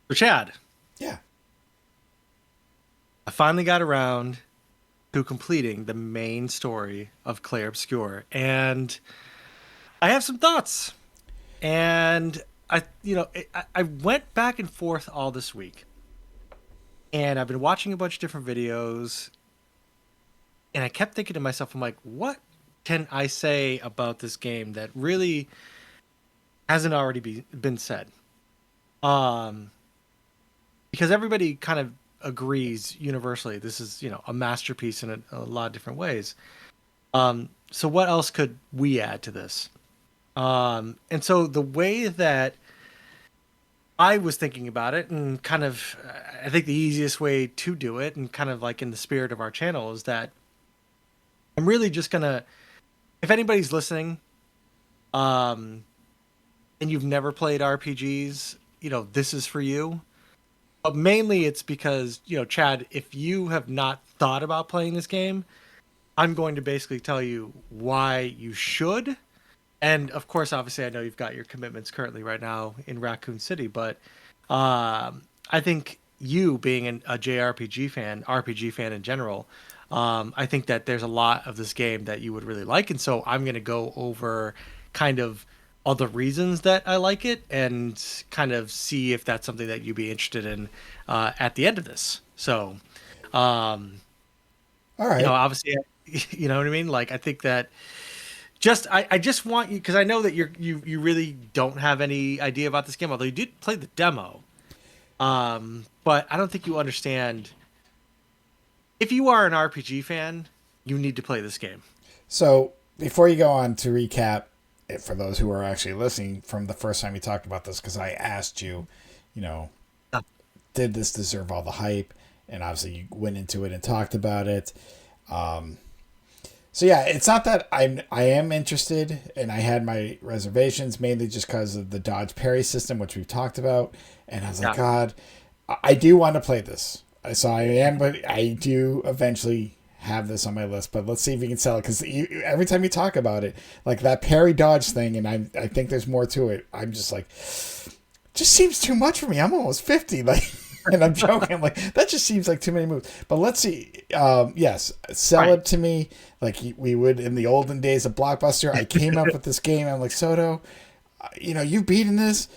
So Chad, Yeah. I finally got around to completing the main story of Clair Obscur, and I have some thoughts. And I went back and forth all this week, and I've been watching a bunch of different videos, and I kept thinking to myself, I'm like, what can I say about this game that really hasn't already been said? Um, because everybody kind of agrees universally this is, a masterpiece in a lot of different ways. So what else could we add to this? And so the way that I was thinking about it, and kind of, I think the easiest way to do it, and kind of like in the spirit of our channel, is that I'm really just gonna, if anybody's listening, um, and you've never played RPGs, this is for you. But mainly it's because, Chad, if you have not thought about playing this game, I'm going to basically tell you why you should. And of course, obviously, I know you've got your commitments currently right now in Raccoon City, but I think you being a JRPG fan, RPG fan in general, I think that there's a lot of this game that you would really like. And so I'm going to go over kind of all the reasons that I like it and kind of see if that's something that you'd be interested in at the end of this. So, um, All right. obviously, you know what I mean? Like, I think that I just want you because I know that you really don't have any idea about this game, although you did play the demo. But I don't think you understand. If you are an RPG fan, you need to play this game. So before you go on to recap, for those who are actually listening from the first time we talked about this, because I asked you, you know, Uh, did this deserve all the hype? And obviously you went into it and talked about it. Um, so yeah, it's not that I am interested, and I had my reservations mainly just because of the dodge parry system, which we've talked about. And I was like, Yeah. God, I do want to play this. So I am, but I do eventually have this on my list. But let's see if we can sell it because every time you talk about it, like that parry dodge thing, and I think there's more to it. I'm just like, just seems too much for me. I'm almost 50, like, and I'm joking. Like that just seems like too many moves. But let's see. Yes, sell Right. it to me like we would in the olden days of Blockbuster. I came up with this game. I'm like, Soto, you beaten this.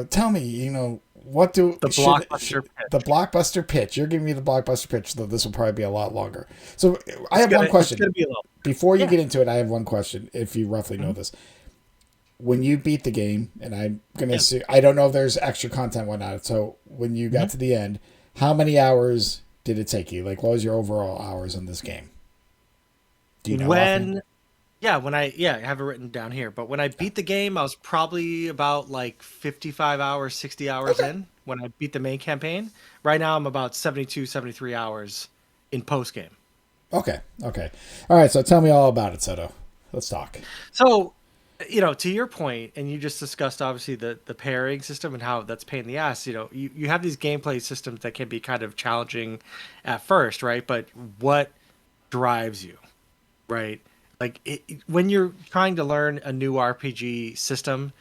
Tell me. What do The should blockbuster the pitch. blockbuster pitch? You're giving me the blockbuster pitch, though this will probably be a lot longer. So I It's have one gonna it's question gonna be a little. before you Yeah. get into it. I have one question. If you roughly know Mhm. this, when you beat the game, and I'm gonna Yeah. see, I don't know if there's extra content whatnot. So when you got Mhm. to the end, how many hours did it take you? Like, what was your overall hours in this game? Do you know offhand? When I have it written down here, but when I Yeah. beat the game, I was probably about like 55 hours, 60 hours Okay. in when I beat the main campaign. Right now I'm about 72, 73 hours in post game. Okay. Okay. All right. So tell me all about it, Soto. Let's talk. So, to your point, and you just discussed obviously the pairing system and how that's pain in the ass. You have these gameplay systems that can be kind of challenging at first, right? But what drives you, right? Like when you're trying to learn a new RPG system,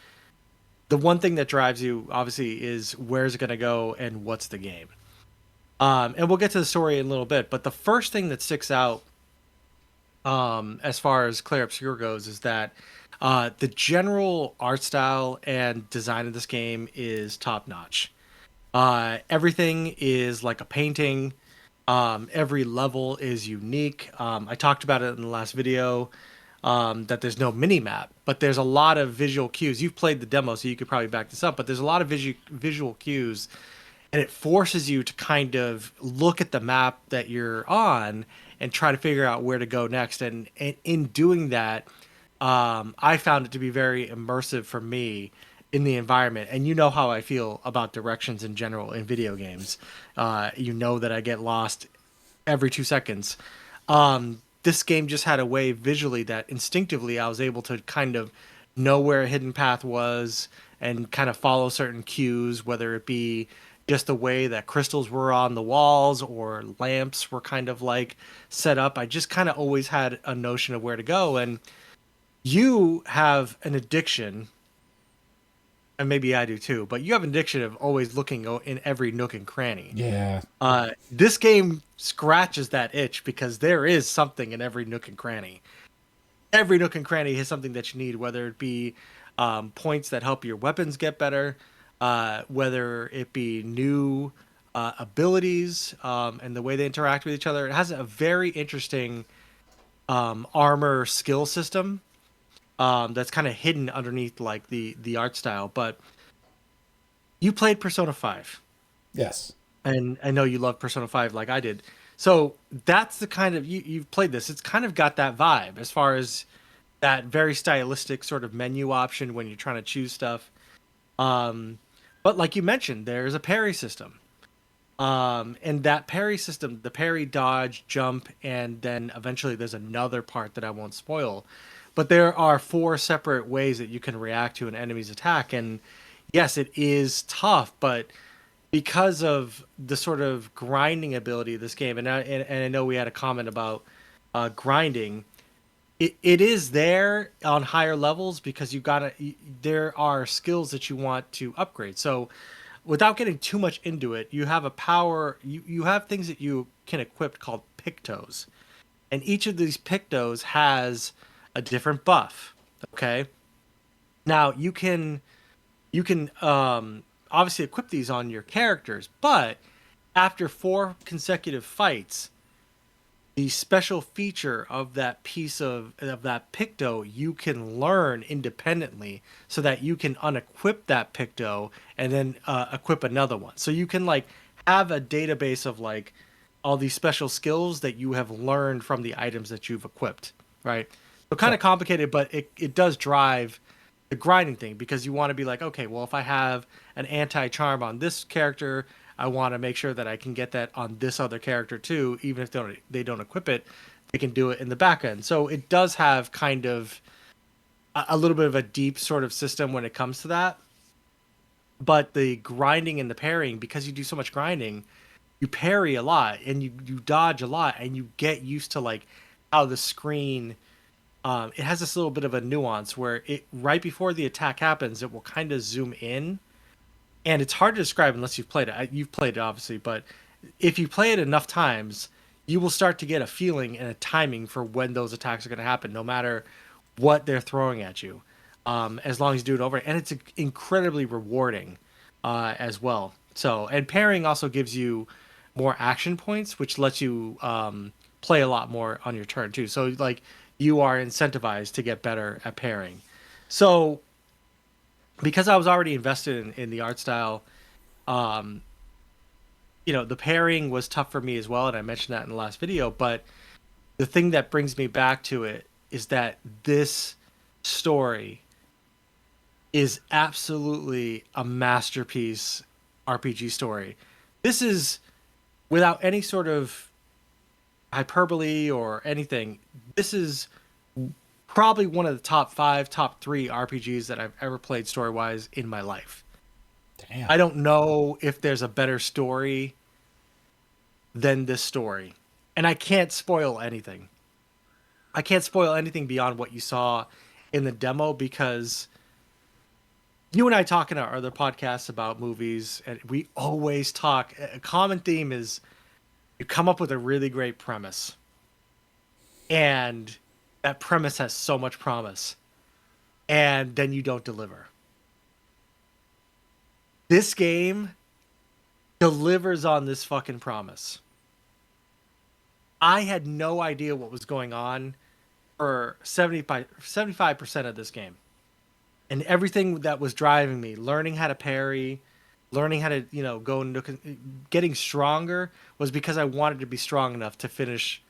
the one thing that drives you obviously is where's it going to go and what's the game. And we'll get to the story in a little bit, but the first thing that sticks out as far as Clair Obscur goes is that the general art style and design of this game is top notch. Everything is like a painting. Every level is unique. I talked about it in the last video that there's no mini map, but there's a lot of visual cues. You've played the demo, so you could probably back this up. But there's a lot of visual cues, and it forces you to kind of look at the map that you're on and try to figure out where to go next. And in doing that, I found it to be very immersive for me in the environment. And you know how I feel about directions in general in video games. You know that I get lost every 2 seconds. This game just had a way visually that instinctively I was able to kind of know where a hidden path was and kind of follow certain cues, whether it be just the way that crystals were on the walls or lamps were kind of like set up. I just kind of always had a notion of where to go. And you have an addiction and maybe I do too, but you have an addiction of always looking in every nook and cranny. Yeah. This game scratches that itch because there is something in every nook and cranny. Every nook and cranny has something that you need, whether it be points that help your weapons get better, whether it be new abilities and the way they interact with each other. It has a very interesting armor skill system that's kind of hidden underneath like the art style. But you played Persona 5, Yes. and I know you love Persona 5 like I did. So that's the kind of you've played this. It's kind of got that vibe as far as that very stylistic sort of menu option when you're trying to choose stuff. Um, but like you mentioned, there's a parry system. And that parry system, the parry, dodge, jump, and then eventually there's another part that I won't spoil. But there are four separate ways that you can react to an enemy's attack. And yes, it is tough, but because of the sort of grinding ability of this game, and I know we had a comment about grinding, it is there on higher levels because there are skills that you want to upgrade. So without getting too much into it, you have a power, you have things that you can equip called pictos. And each of these pictos has a different buff. Okay. Now you can obviously equip these on your characters, but after four consecutive fights, the special feature of that piece of that picto you can learn independently so that you can unequip that picto and then equip another one, so you can like have a database of like all these special skills that you have learned from the items that you've equipped, right? So kind Sure. of complicated, but it does drive the grinding thing because you want to be like, okay, well, if I have an anti-charm on this character, I want to make sure that I can get that on this other character too, even if they don't equip it, they can do it in the back end. So it does have kind of a little bit of a deep sort of system when it comes to that. But the grinding and the parrying, because you do so much grinding, you parry a lot and you dodge a lot and you get used to like how the screen it has this little bit of a nuance where it right before the attack happens, it will kind of zoom in, and it's hard to describe unless you've played it. You've played it obviously, but if you play it enough times, you will start to get a feeling and a timing for when those attacks are going to happen, no matter what they're throwing at you. As long as you do it over, and it's incredibly rewarding as well. So, and pairing also gives you more action points, which lets you play a lot more on your turn too. So, like you are incentivized to get better at pairing. So, because I was already invested in the art style, um, the pairing was tough for me as well, and I mentioned that in the last video. But the thing that brings me back to it is that this story is absolutely a masterpiece RPG story. This is without any sort of hyperbole or anything. This is probably one of the top five, top three RPGs that I've ever played story wise in my life. Damn. I don't know if there's a better story than this story. And I can't spoil anything. I can't spoil anything beyond what you saw in the demo because you and I talk in our other podcasts about movies, and we always talk. A common theme is you come up with a really great premise, and that premise has so much promise, and then you don't deliver. This game delivers on this fucking promise. I had no idea what was going on for 75% of this game. And everything that was driving me, learning how to parry, learning how to, go into getting stronger was because I wanted to be strong enough to finish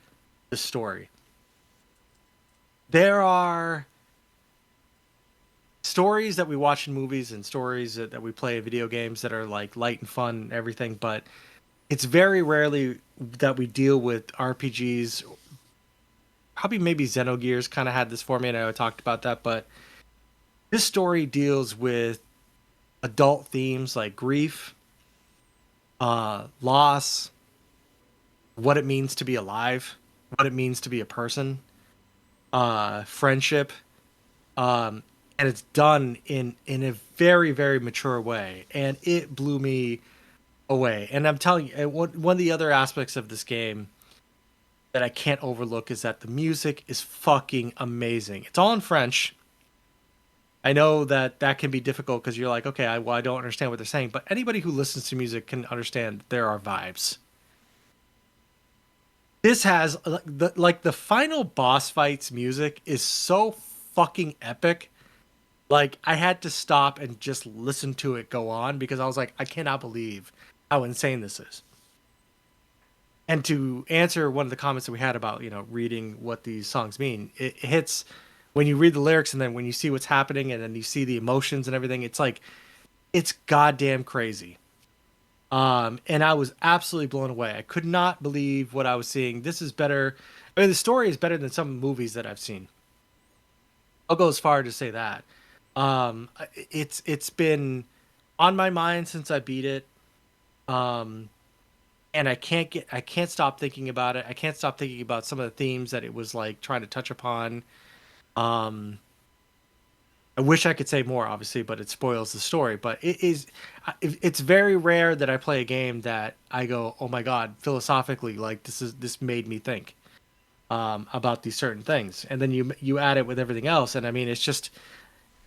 the story. There are stories that we watch in movies and stories that we play in video games that are like light and fun and everything, but it's very rarely that we deal with RPGs. Probably maybe Xenogears kind of had this for me, and I talked about that, but this story deals with adult themes like grief, loss, what it means to be alive, what it means to be a person, friendship. Um, and it's done in a very very mature way, and it blew me away. And I'm telling you, one of the other aspects of this game that I can't overlook is that the music is fucking amazing. It's all in French. I know that that can be difficult because you're like, okay, well, I don't understand what they're saying, but anybody who listens to music can understand there are vibes. This has the final boss fights music is so fucking epic. Like I had to stop and just listen to it go on because I was like, I cannot believe how insane this is. And to answer one of the comments that we had about, reading what these songs mean, it hits when you read the lyrics and then when you see what's happening and then you see the emotions and everything, it's like it's goddamn crazy. And I was absolutely blown away. I could not believe what I was seeing. This is better. I mean, the story is better than some movies that I've seen. I'll go as far to say that. It's been on my mind since I beat it. Um, and I can't stop thinking about it. I can't stop thinking about some of the themes that it was like trying to touch upon. Um, I wish I could say more, obviously, but it spoils the story. But it's very rare that I play a game that I go, oh my God, philosophically, like this made me think about these certain things. And then you add it with everything else. And I mean, it's just,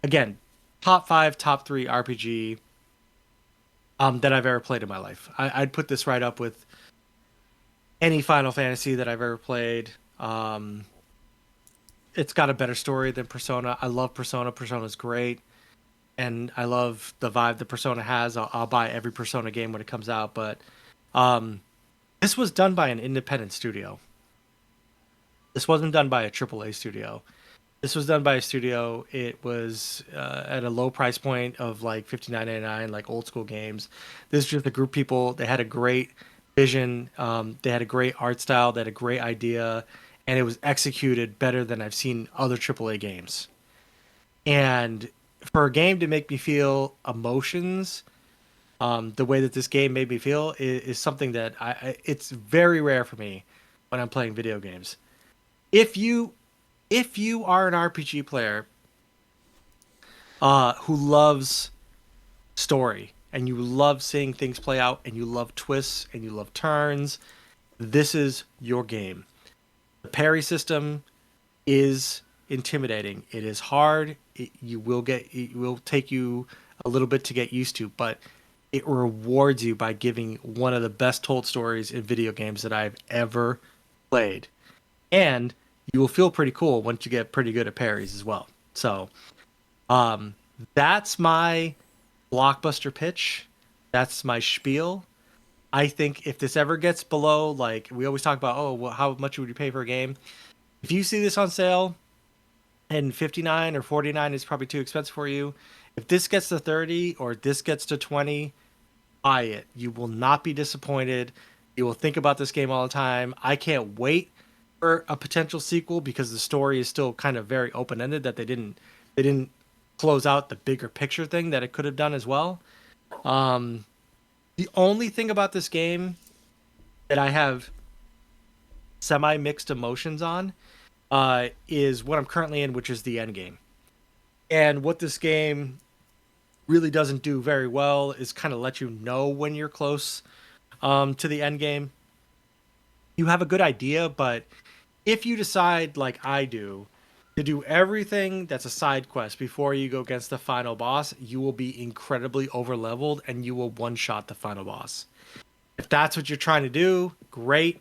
again, top five, top three RPG that I've ever played in my life. I'd put this right up with any Final Fantasy that I've ever played. It's got a better story than Persona. I love Persona. Persona's great, and I love the vibe that Persona has. I'll buy every Persona game when it comes out, but um, this was done by an independent studio. This wasn't done by a AAA studio. This was done by a studio. It was at a low price point of like 59.99, like old school games. This is just a group of people. They had a great vision. They had a great art style. They had a great idea, and it was executed better than I've seen other AAA games. And for a game to make me feel emotions, the way that this game made me feel is something that it's very rare for me when I'm playing video games. If you if you are an RPG player who loves story and you love seeing things play out and you love twists and you love turns, this is your game. The parry system is intimidating. It is hard. It will take you a little bit to get used to, but it rewards you by giving one of the best told stories in video games that I've ever played. And you will feel pretty cool once you get pretty good at parries as well. So, um, that's my blockbuster pitch. That's my spiel. I think if this ever gets below, like we always talk about, oh, well, how much would you pay for a game? If you see this on sale and 59 or 49 is probably too expensive for you, if this gets to 30 or this gets to 20, buy it. You will not be disappointed. You will think about this game all the time. I can't wait for a potential sequel because the story is still kind of very open-ended that they didn't close out the bigger picture thing that it could have done as well. Um, the only thing about this game that I have semi mixed emotions on is what I'm currently in, which is the end game. And what this game really doesn't do very well is kind of let you know when you're close to the end game. You have a good idea, but if you decide, like I do, to do everything that's a side quest before you go against the final boss, you will be incredibly over leveled and you will one shot the final boss. If that's what you're trying to do, great.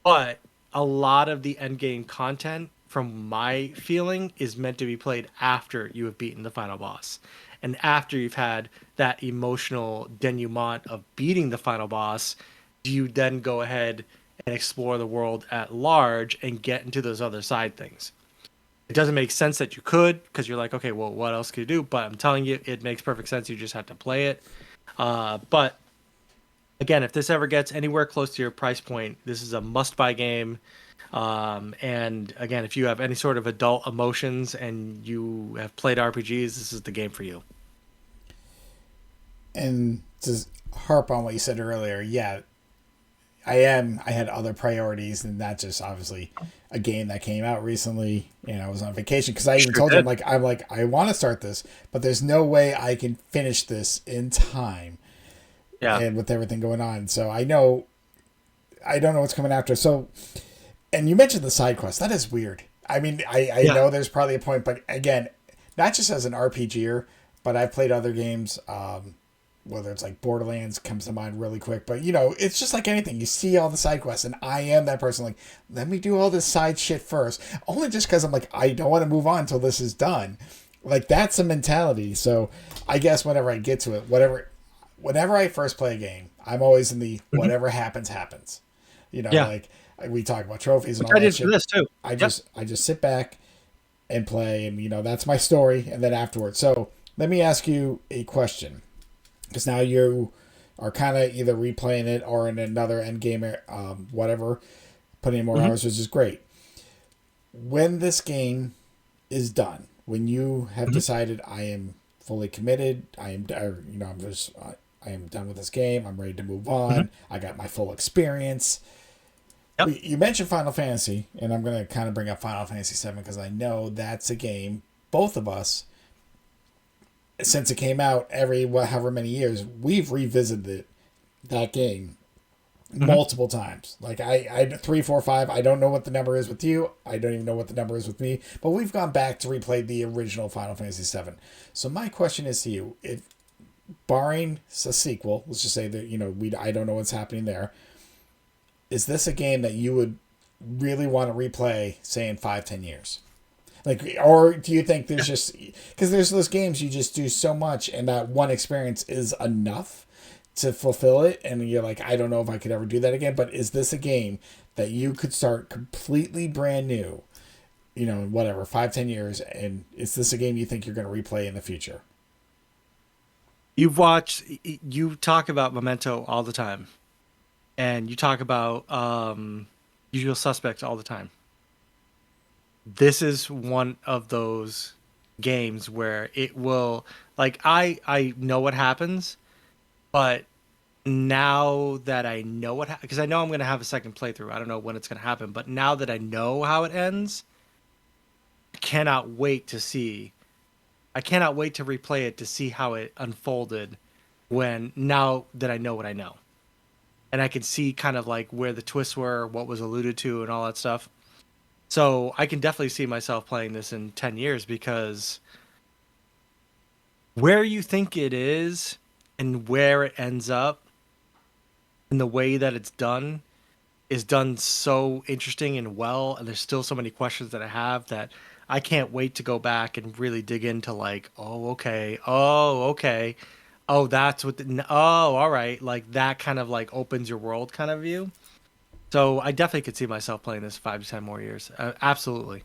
But a lot of the end game content, from my feeling, is meant to be played after you have beaten the final boss. And after you've had that emotional denouement of beating the final boss, do you then go ahead and explore the world at large and get into those other side things? It doesn't make sense that you could because you're like, okay, well, what else could you do? But I'm telling you, it makes perfect sense. You just have to play it. But again, if this ever gets anywhere close to your price point, this is a must-buy game. And again, if you have any sort of adult emotions and you have played RPGs, this is the game for you. And to harp on what you said earlier, yeah, I had other priorities and not just obviously a game that came out recently. And I was on vacation because I even Sure told you did. I'm like I want to start this, but there's no way I can finish this in time Yeah. and with everything going on. So I don't know what's coming after. So and you mentioned the side quest. That is weird. I mean, I Yeah. know there's probably a point, but again, not just as an RPGer, but I've played other games. Whether it's like Borderlands comes to mind really quick, but you know, it's just like anything. You see all the side quests, and I am that person. Like, let me do all this side shit first, only just because I'm like, I don't want to move on until this is done. Like that's a mentality. So I guess whenever I get to it, whenever I first play a game, I'm always in the Hmm. whatever happens happens. You know, Yeah. like we talk about trophies and Which all I that did for shit. this too. Yep. I just sit back and play, and you know that's my story. And then afterwards, so let me ask you a question, because now you are kind of either replaying it or in another end game, whatever, putting in more Hmm. hours, which is great. When this game is done, when you have Hmm. decided I am fully committed, you know, I am done with this game. I'm ready to move Hmm. on. I got my full experience. Yep. You mentioned Final Fantasy, and I'm going to kind of bring up Final Fantasy VII because I know that's a game both of us, since it came out however many years, we've revisited that game Hmm. multiple times. Like I 3, 4, 5. I don't know what the number is with you. I don't even know what the number is with me. But we've gone back to replay the original Final Fantasy VII. So my question is to you: if barring a sequel, let's just say that you know I don't know what's happening there. Is this a game that you would really want to replay, say in 5, 10 years? Like, or do you think there's just because there's those games you just do so much and that one experience is enough to fulfill it, and you're like, I don't know if I could ever do that again. But is this a game that you could start completely brand new? You know, in whatever 5, 10 years, and is this a game you think you're going to replay in the future? You talk about Memento all the time, and you talk about Usual Suspects all the time. This is one of those games where it will, like, I know what happens, but now that I know because I know I'm going to have a second playthrough. I don't know when it's going to happen, but now that I know how it ends, I cannot wait to see. I cannot wait to replay it to see how it unfolded when now that I know what I know. And I can see kind of like where the twists were, what was alluded to, and all that stuff. So I can definitely see myself playing this in 10 years because where you think it is and where it ends up and the way that it's done is done so interesting and well. And there's still so many questions that I have that I can't wait to go back and really dig into like, oh, okay. Oh, okay. Oh, that's what oh, all right. Like that kind of like opens your world kind of view. So I definitely could see myself playing this 5 to 10 more years. Absolutely.